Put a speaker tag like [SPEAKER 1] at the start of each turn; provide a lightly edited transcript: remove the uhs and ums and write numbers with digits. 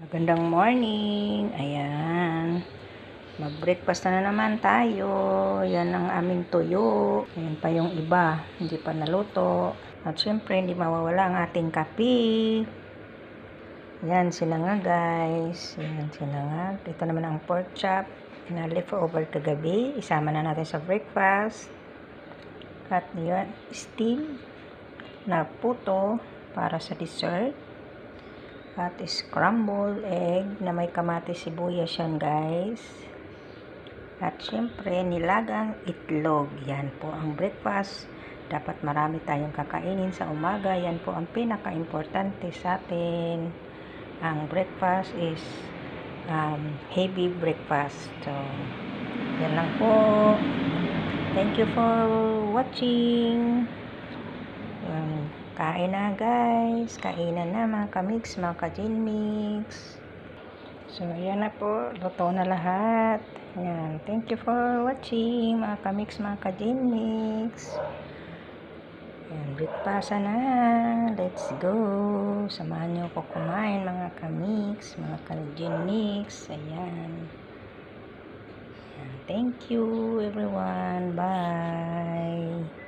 [SPEAKER 1] Magandang morning. Ayan. Mag-breakfast na naman tayo. Yan ang aming tuyo. Ayan pa yung iba. Hindi pa naluto. At syempre, hindi mawawala ang ating kape. Yan sila nga guys. Yan sila nga. Ito naman ang pork chop na leftover kagabi. Isama na natin sa breakfast. At yan, steam na puto para sa dessert. At scrambled egg na may kamatis sibuyas yan guys. At syempre nilagang itlog. Yan po ang breakfast. Dapat marami tayong kakainin sa umaga. Yan po ang pinaka-importante sa atin. Ang breakfast is heavy breakfast. So, yan lang po. Thank you for watching. Kain na guys. Kainan na mga kamix, mga ka-Ginmix. So, ayan na po. Luto na lahat. Ayan. Thank you for watching mga kamix, mga ka-Ginmix. Ayan. Breakfast na. Let's go. Samahan niyo ko kumain mga kamix, mga ka-Ginmix. Ayan. Ayan. Thank you everyone. Bye.